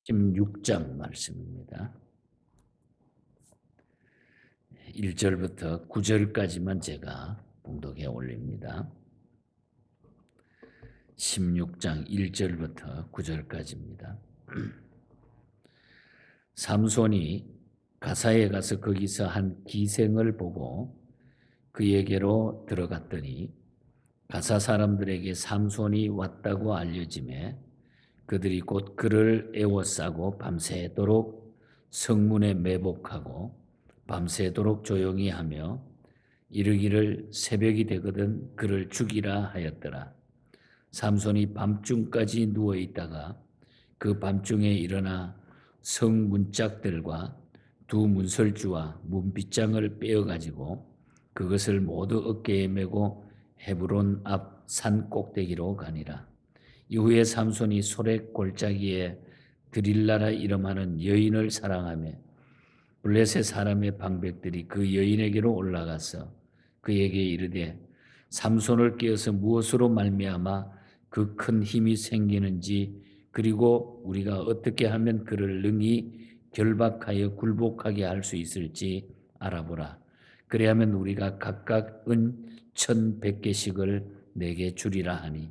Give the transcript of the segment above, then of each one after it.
16장 말씀입니다. 1절부터 9절까지만 제가 봉독해 올립니다. 16장 1절부터 9절까지입니다. 삼손이 가사에 가서 거기서 한 기생을 보고 그에게로 들어갔더니 가사 사람들에게 삼손이 왔다고 알려지매 그들이 곧 그를 애워싸고 밤새도록 성문에 매복하고 밤새도록 조용히 하며 이르기를 새벽이 되거든 그를 죽이라 하였더라. 삼손이 밤중까지 누워 있다가 그 밤중에 일어나 성 문짝들과 두 문설주와 문빗장을 빼어 가지고 그것을 모두 어깨에 메고 헤브론 앞 산 꼭대기로 가니라. 이후에 삼손이 소렉 골짜기에 드릴라라 이름하는 여인을 사랑하며 블레셋 사람의 방백들이 그 여인에게로 올라가서 그에게 이르되 삼손을 깨어서 무엇으로 말미암아 그 큰 힘이 생기는지 그리고 우리가 어떻게 하면 그를 능히 결박하여 굴복하게 할 수 있을지 알아보라. 그리하면 우리가 각각 은 1,100개씩을 내게 주리라 하니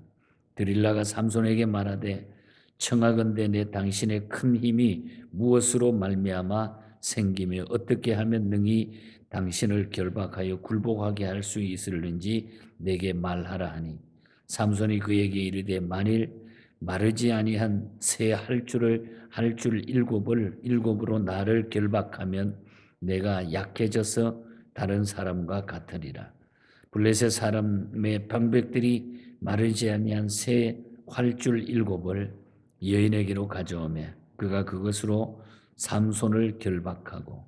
드릴라가 삼손에게 말하되 청하건대 내 당신의 큰 힘이 무엇으로 말미암아 생기며 어떻게 하면 능히 당신을 결박하여 굴복하게 할 수 있을는지 내게 말하라 하니 삼손이 그에게 이르되 만일 마르지 아니한 새 할 줄 일곱으로 나를 결박하면 내가 약해져서 다른 사람과 같으리라. 블레셋 사람의 방백들이 마르지 아니한 새 활줄 일곱을 여인에게로 가져오매 그가 그것으로 삼손을 결박하고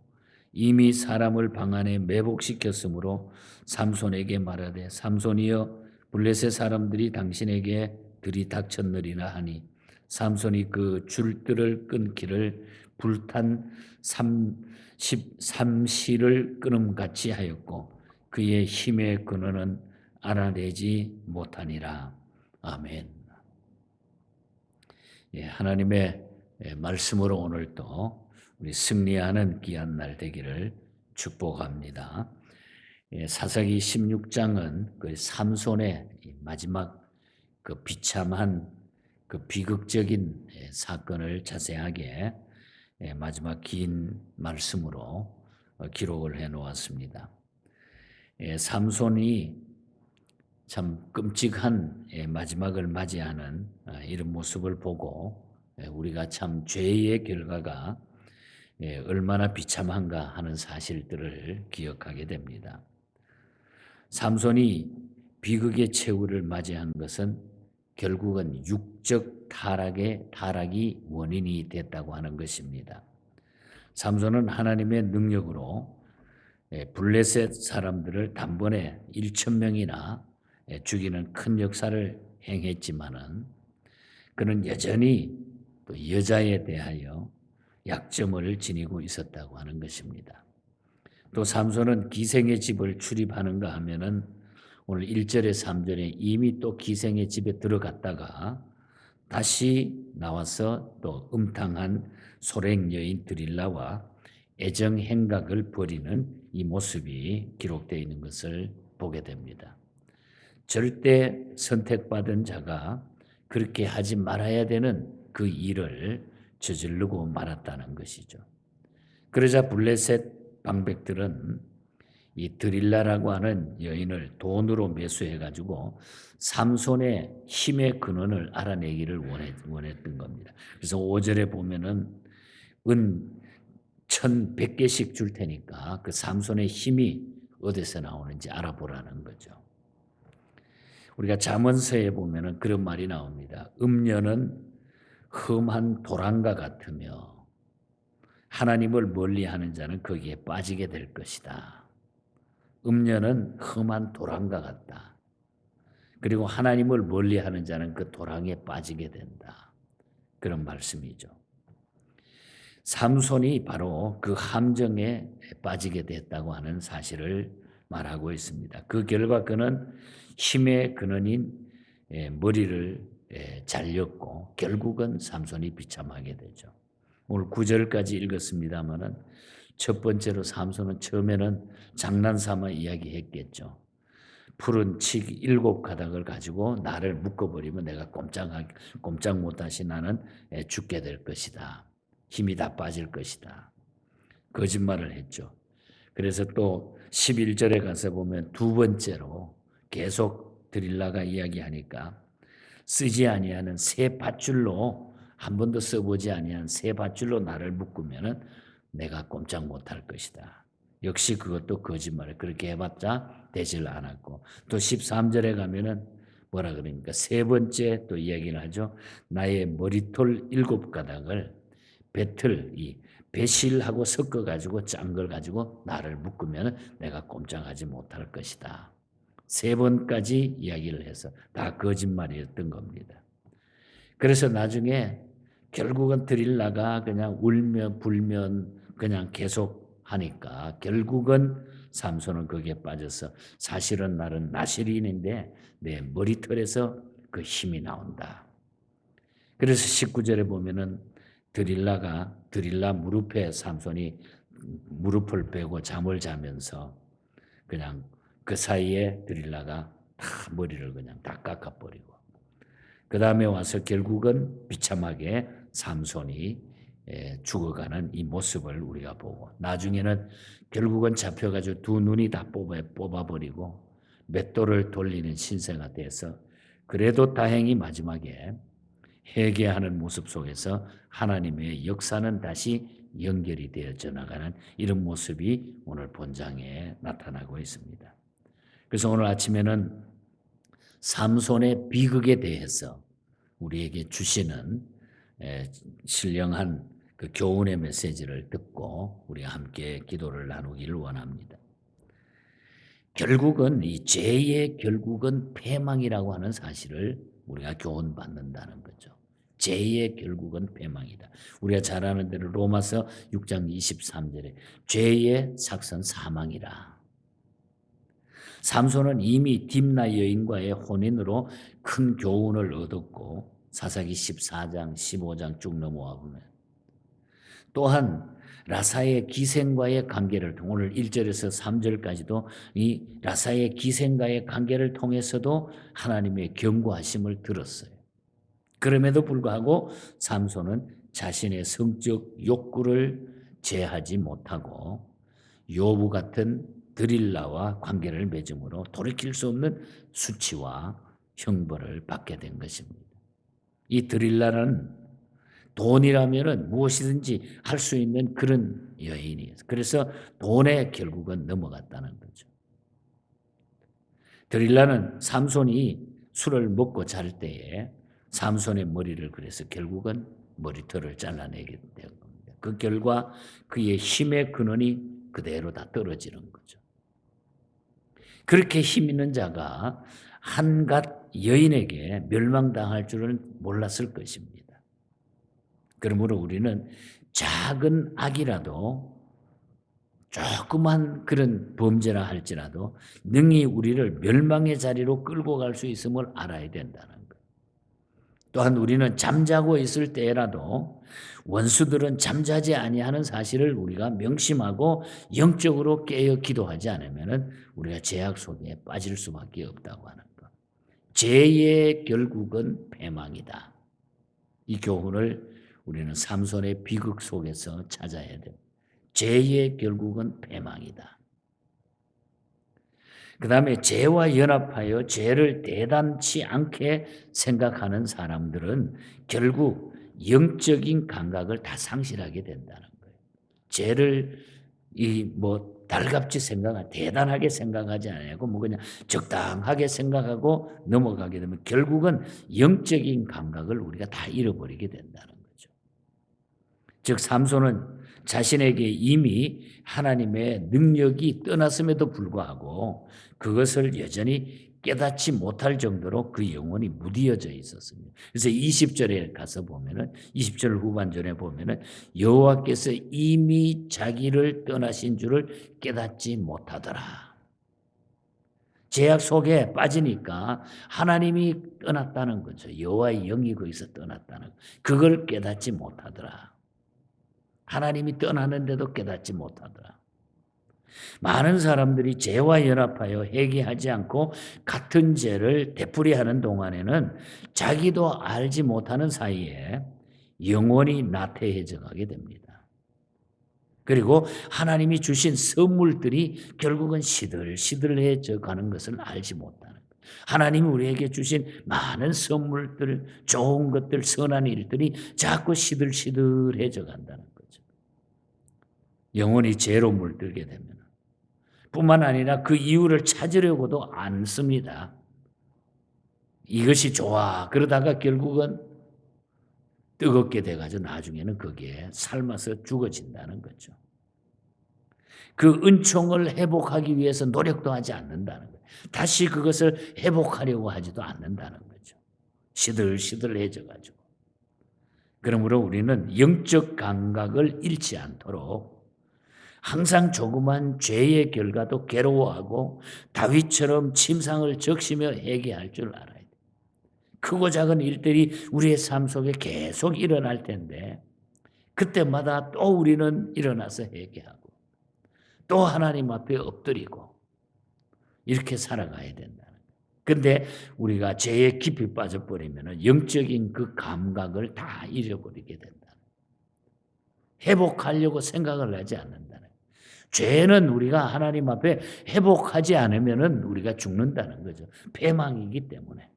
이미 사람을 방 안에 매복시켰으므로 삼손에게 말하되 삼손이여 블레셋 사람들이 당신에게 들이닥쳤느리라 하니 삼손이 그 줄들을 끊기를 불탄 삼시를 끊음같이 하였고 그의 힘의 근원은 알아내지 못하니라. 아멘. 하나님의 말씀으로 오늘도 우리 승리하는 귀한 날 되기를 축복합니다. 사사기 16장은 그 삼손의 마지막 그 비참한 그 비극적인 사건을 자세하게 마지막 긴 말씀으로 기록을 해 놓았습니다. 삼손이 참 끔찍한 마지막을 맞이하는 이런 모습을 보고 우리가 참 죄의 결과가 얼마나 비참한가 하는 사실들을 기억하게 됩니다. 삼손이 비극의 최후를 맞이한 것은 결국은 육적 타락이 원인이 됐다고 하는 것입니다. 삼손은 하나님의 능력으로 블레셋 사람들을 단번에 1,000명이나 죽이는 큰 역사를 행했지만은 그는 여전히 또 여자에 대하여 약점을 지니고 있었다고 하는 것입니다. 또 삼손은 기생의 집을 출입하는가 하면은 오늘 1절에 3절에 이미 또 기생의 집에 들어갔다가 다시 나와서 또 음탕한 소렉 여인 드릴라와 애정 행각을 벌이는 이 모습이 기록되어 있는 것을 보게 됩니다. 절대 선택받은 자가 그렇게 하지 말아야 되는 그 일을 저지르고 말았다는 것이죠. 그러자 블레셋 방백들은 이 드릴라라고 하는 여인을 돈으로 매수해가지고 삼손의 힘의 근원을 알아내기를 원했던 겁니다. 그래서 5절에 보면은 은 1,100개씩 줄 테니까 그 삼손의 힘이 어디서 나오는지 알아보라는 거죠. 우리가 잠언서에 보면은 그런 말이 나옵니다. 음녀는 험한 도랑과 같으며 하나님을 멀리하는 자는 거기에 빠지게 될 것이다. 음녀는 험한 도랑과 같다. 그리고 하나님을 멀리하는 자는 그 도랑에 빠지게 된다. 그런 말씀이죠. 삼손이 바로 그 함정에 빠지게 됐다고 하는 사실을 말하고 있습니다. 그 결과 그는 힘의 근원인 머리를 잘렸고 결국은 삼손이 비참하게 되죠. 오늘 9절까지 읽었습니다마는 첫 번째로 삼손은 처음에는 장난삼아 이야기했겠죠. 푸른 칡 7가닥을 가지고 나를 묶어버리면 내가 꼼짝 못하시 나는 죽게 될 것이다. 힘이 다 빠질 것이다. 거짓말을 했죠. 그래서 또 11절에 가서 보면 두 번째로 계속 드릴라가 이야기하니까 쓰지 아니하는 새 밧줄로 한 번도 써보지 아니한 새 밧줄로 나를 묶으면은 내가 꼼짝 못할 것이다. 역시 그것도 거짓말을 그렇게 해봤자 되질 않았고 또 13절에 가면은 뭐라 그러니까 세 번째 또 이야기를 하죠. 나의 머리털 7가닥을 배실하고 섞어가지고 짠 걸 가지고 나를 묶으면 내가 꼼짝하지 못할 것이다. 3번까지 이야기를 해서 다 거짓말이었던 겁니다. 그래서 나중에 결국은 드릴라가 그냥 울면 불면 그냥 계속 하니까 결국은 삼손은 거기에 빠져서 사실은 나는 나시린인데 내 머리털에서 그 힘이 나온다. 그래서 19절에 보면은 드릴라 무릎에 삼손이 무릎을 베고 잠을 자면서 그냥 그 사이에 드릴라가 다 머리를 그냥 다 깎아버리고 그 다음에 와서 결국은 비참하게 삼손이 죽어가는 이 모습을 우리가 보고 나중에는 결국은 잡혀가지고 두 눈이 다 뽑아버리고 맷돌을 돌리는 신세가 돼서 그래도 다행히 마지막에 회개하는 모습 속에서 하나님의 역사는 다시 연결이 되어져 나가는 이런 모습이 오늘 본장에 나타나고 있습니다. 그래서 오늘 아침에는 삼손의 비극에 대해서 우리에게 주시는 신령한 그 교훈의 메시지를 듣고 우리 함께 기도를 나누기를 원합니다. 결국은 이 죄의 결국은 패망이라고 하는 사실을 우리가 교훈받는다는 거죠. 죄의 결국은 패망이다. 우리가 잘 아는 대로 로마서 6장 23절에 죄의 삭선 사망이라. 삼손은 이미 딥나 여인과의 혼인으로 큰 교훈을 얻었고 사사기 14장 15장 쭉 넘어와 보면 또한 라사의 기생과의 관계를 오늘 1절에서 3절까지도 이 라사의 기생과의 관계를 통해서도 하나님의 경고하심을 들었어요. 그럼에도 불구하고 삼손은 자신의 성적 욕구를 제하지 못하고 요부 같은 드릴라와 관계를 맺음으로 돌이킬 수 없는 수치와 형벌을 받게 된 것입니다. 이 드릴라는 돈이라면은 무엇이든지 할 수 있는 그런 여인이에요. 그래서 돈에 결국은 넘어갔다는 거죠. 드릴라는 삼손이 술을 먹고 잘 때에 삼손의 머리를 그래서 결국은 머리털을 잘라내게 된 겁니다. 그 결과 그의 힘의 근원이 그대로 다 떨어지는 거죠. 그렇게 힘 있는 자가 한갓 여인에게 멸망당할 줄은 몰랐을 것입니다. 그러므로 우리는 작은 악이라도 조그만 그런 범죄라 할지라도 능히 우리를 멸망의 자리로 끌고 갈 수 있음을 알아야 된다는 것. 또한 우리는 잠자고 있을 때라도 원수들은 잠자지 아니하는 사실을 우리가 명심하고 영적으로 깨어 기도하지 않으면 우리가 죄악 속에 빠질 수밖에 없다고 하는 것. 죄의 결국은 패망이다. 이 교훈을 우리는 삼손의 비극 속에서 찾아야 돼. 죄의 결국은 패망이다. 그 다음에 죄와 연합하여 죄를 대단치 않게 생각하는 사람들은 결국 영적인 감각을 다 상실하게 된다는 거예요. 죄를 달갑지 대단하게 생각하지 않고 그냥 적당하게 생각하고 넘어가게 되면 결국은 영적인 감각을 우리가 다 잃어버리게 된다는 거죠. 즉 삼손은 자신에게 이미 하나님의 능력이 떠났음에도 불구하고 그것을 여전히 깨닫지 못할 정도로 그 영혼이 무디어져 있었습니다. 그래서 20절에 가서 보면은 20절 후반절에 보면은 여호와께서 이미 자기를 떠나신 줄을 깨닫지 못하더라. 죄악 속에 빠지니까 하나님이 떠났다는 거죠. 여호와의 영이 거기서 떠났다는 거. 그걸 깨닫지 못하더라. 하나님이 떠나는데도 깨닫지 못하더라. 많은 사람들이 죄와 연합하여 회개하지 않고 같은 죄를 되풀이하는 동안에는 자기도 알지 못하는 사이에 영원히 나태해져 가게 됩니다. 그리고 하나님이 주신 선물들이 결국은 시들시들해져 가는 것을 알지 못하는 거예요. 하나님이 우리에게 주신 많은 선물들, 좋은 것들, 선한 일들이 자꾸 시들시들해져 간다는 거죠. 영원히 죄로 물들게 되면. 뿐만 아니라 그 이유를 찾으려고도 안 씁니다. 이것이 좋아. 그러다가 결국은 뜨겁게 돼가지고 나중에는 거기에 삶아서 죽어진다는 거죠. 그 은총을 회복하기 위해서 노력도 하지 않는다는 거예요. 다시 그것을 회복하려고 하지도 않는다는 거죠. 시들시들해져가지고. 그러므로 우리는 영적 감각을 잃지 않도록 항상 조그만 죄의 결과도 괴로워하고 다윗처럼 침상을 적시며 회개할 줄 알아야 돼요. 크고 작은 일들이 우리의 삶 속에 계속 일어날 텐데 그때마다 또 우리는 일어나서 회개하고 또 하나님 앞에 엎드리고 이렇게 살아가야 된다는 거예요. 그런데 우리가 죄에 깊이 빠져버리면 영적인 그 감각을 다 잃어버리게 된다. 회복하려고 생각을 하지 않는다는 거예요. 죄는 우리가 하나님 앞에 회복하지 않으면 우리가 죽는다는 거죠. 패망이기 때문에.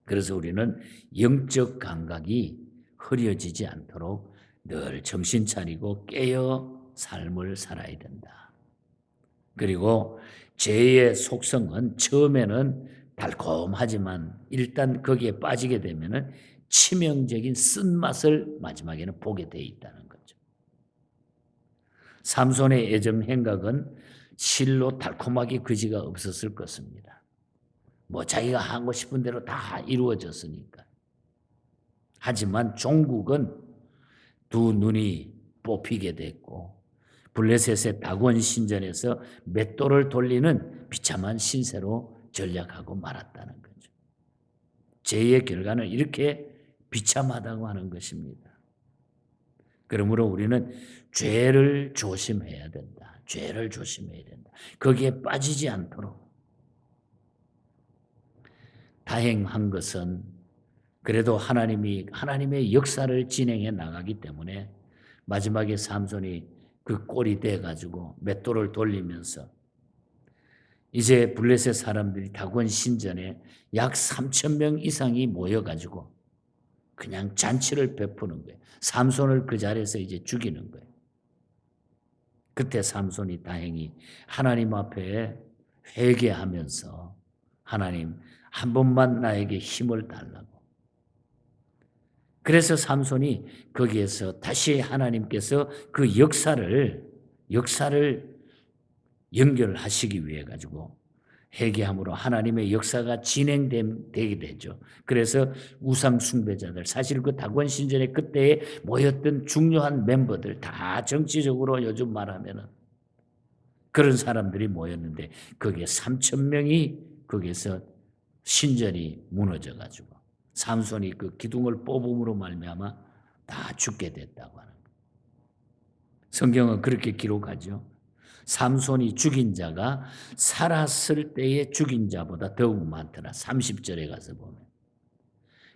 그래서 우리는 영적 감각이 흐려지지 않도록 늘 정신 차리고 깨어 삶을 살아야 된다. 그리고 죄의 속성은 처음에는 달콤하지만 일단 거기에 빠지게 되면 치명적인 쓴맛을 마지막에는 보게 돼 있다는 거죠. 삼손의 애정 행각은 실로 달콤하게 그지가 없었을 것입니다. 뭐 자기가 하고 싶은 대로 다 이루어졌으니까. 하지만 종국은 두 눈이 뽑히게 됐고 블레셋의 다곤 신전에서 맷돌을 돌리는 비참한 신세로 전락하고 말았다는 거죠. 죄의 결과는 이렇게 비참하다고 하는 것입니다. 그러므로 우리는 죄를 조심해야 된다. 죄를 조심해야 된다. 거기에 빠지지 않도록. 다행한 것은 그래도 하나님의 역사를 진행해 나가기 때문에 마지막에 삼손이 그 꼴이 돼가지고 맷돌을 돌리면서 이제 블레셋 사람들이 다곤 신전에 약 3,000명 이상이 모여가지고 그냥 잔치를 베푸는 거예요. 삼손을 그 자리에서 이제 죽이는 거예요. 그때 삼손이 다행히 하나님 앞에 회개하면서 하나님 한 번만 나에게 힘을 달라고. 그래서 삼손이 거기에서 다시 하나님께서 그 역사를 연결하시기 위해 가지고 회개함으로 하나님의 역사가 진행되게 되죠. 그래서 우상 숭배자들, 사실 그 다곤 신전에 그때에 모였던 중요한 멤버들 다 정치적으로 요즘 말하면은 그런 사람들이 모였는데 거기에 3,000명이 거기에서 신전이 무너져 가지고 삼손이 그 기둥을 뽑음으로 말미암아 다 죽게 됐다고 하는 거예요. 성경은 그렇게 기록하죠. 삼손이 죽인 자가 살았을 때의 죽인 자보다 더욱 많더라. 30절에 가서 보면.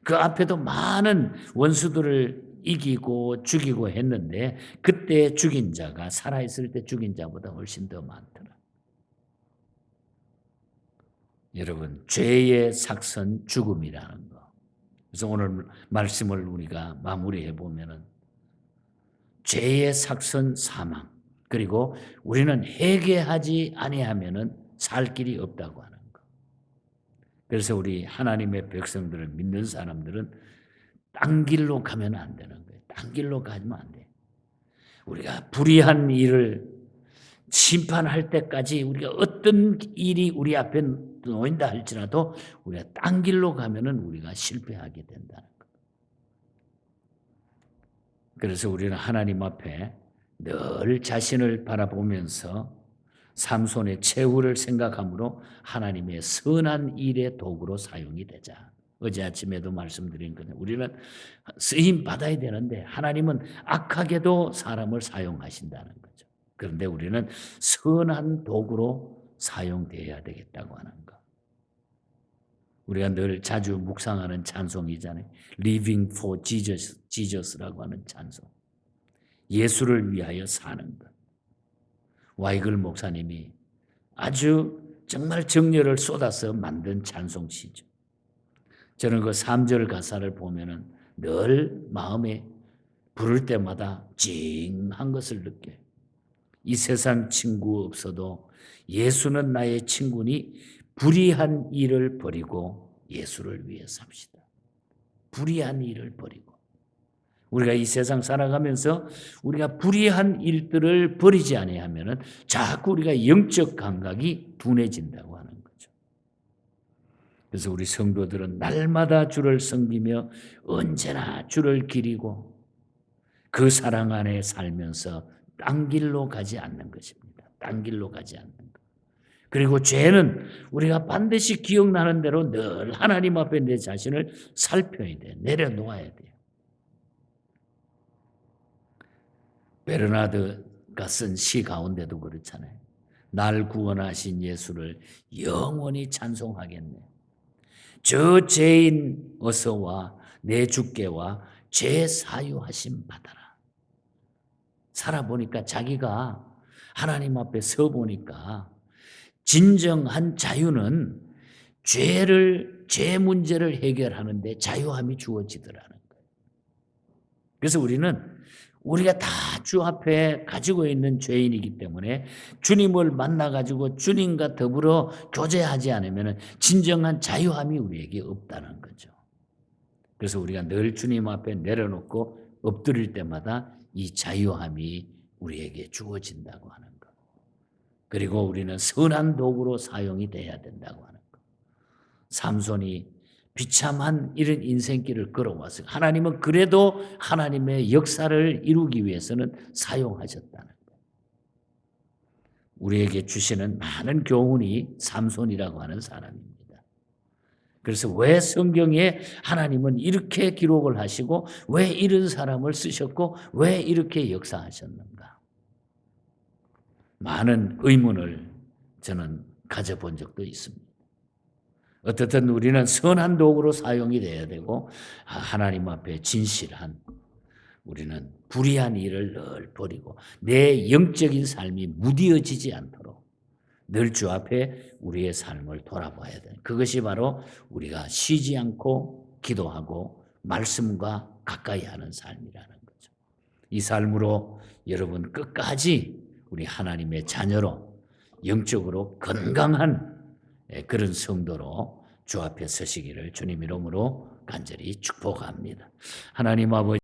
그 앞에도 많은 원수들을 이기고 죽이고 했는데 그때 죽인 자가 살아있을 때 죽인 자보다 훨씬 더 많더라. 여러분, 죄의 삭선 죽음이라는 거. 그래서 오늘 말씀을 우리가 마무리해 보면은 죄의 삭선 사망. 그리고 우리는 회개하지 아니하면은 살 길이 없다고 하는 거. 그래서 우리 하나님의 백성들을 믿는 사람들은 딴 길로 가면 안 되는 거예요. 딴 길로 가면 안 돼. 우리가 불의한 일을 심판할 때까지 우리가 어떤 일이 우리 앞에 놓인다 할지라도 우리가 딴 길로 가면은 우리가 실패하게 된다는 거. 그래서 우리는 하나님 앞에 늘 자신을 바라보면서 삼손의 최후를 생각함으로 하나님의 선한 일의 도구로 사용이 되자. 어제 아침에도 말씀드린 거는 우리는 쓰임 받아야 되는데 하나님은 악하게도 사람을 사용하신다는 거죠. 그런데 우리는 선한 도구로 사용되어야 되겠다고 하는 거. 우리가 늘 자주 묵상하는 찬송이잖아요. Living for Jesus라고 하는 찬송. 예수를 위하여 사는 것. 와이글 목사님이 아주 정말 정열을 쏟아서 만든 찬송시죠. 저는 그 3절 가사를 보면은 늘 마음에 부를 때마다 찡한 것을 느껴요. 이 세상 친구 없어도 예수는 나의 친구니 불의한 일을 버리고 예수를 위해 삽시다. 불의한 일을 버리고. 우리가 이 세상 살아가면서 우리가 불의한 일들을 버리지 아니하면은 자꾸 우리가 영적 감각이 둔해진다고 하는 거죠. 그래서 우리 성도들은 날마다 주를 섬기며 언제나 주를 기리고 그 사랑 안에 살면서 딴 길로 가지 않는 것입니다. 딴 길로 가지 않는 것. 그리고 죄는 우리가 반드시 기억나는 대로 늘 하나님 앞에 내 자신을 살펴야 돼. 내려놓아야 돼요. 베르나드가 쓴 시 가운데도 그렇잖아요. 날 구원하신 예수를 영원히 찬송하겠네. 저 죄인 어서와 내 주께와 죄 사유하심 받아라. 살아보니까 자기가 하나님 앞에 서보니까 진정한 자유는 죄 문제를 해결하는데 자유함이 주어지더라는 거예요. 그래서 우리가 다 주 앞에 가지고 있는 죄인이기 때문에 주님을 만나가지고 주님과 더불어 교제하지 않으면 진정한 자유함이 우리에게 없다는 거죠. 그래서 우리가 늘 주님 앞에 내려놓고 엎드릴 때마다 이 자유함이 우리에게 주어진다고 하는 것. 그리고 우리는 선한 도구로 사용이 돼야 된다고 하는 것. 삼손이 비참한 이런 인생길을 걸어왔어요. 하나님은 그래도 하나님의 역사를 이루기 위해서는 사용하셨다는 거예요. 우리에게 주시는 많은 교훈이 삼손이라고 하는 사람입니다. 그래서 왜 성경에 하나님은 이렇게 기록을 하시고 왜 이런 사람을 쓰셨고 왜 이렇게 역사하셨는가? 많은 의문을 저는 가져본 적도 있습니다. 어떻든 우리는 선한 도구로 사용이 돼야 되고 하나님 앞에 진실한 우리는 불의한 일을 늘 버리고 내 영적인 삶이 무뎌지지 않도록 늘 주 앞에 우리의 삶을 돌아봐야 되는 그것이 바로 우리가 쉬지 않고 기도하고 말씀과 가까이 하는 삶이라는 거죠. 이 삶으로 여러분 끝까지 우리 하나님의 자녀로 영적으로 건강한 그런 성도로 주 앞에 서시기를 주님 이름으로 간절히 축복합니다. 하나님 아버지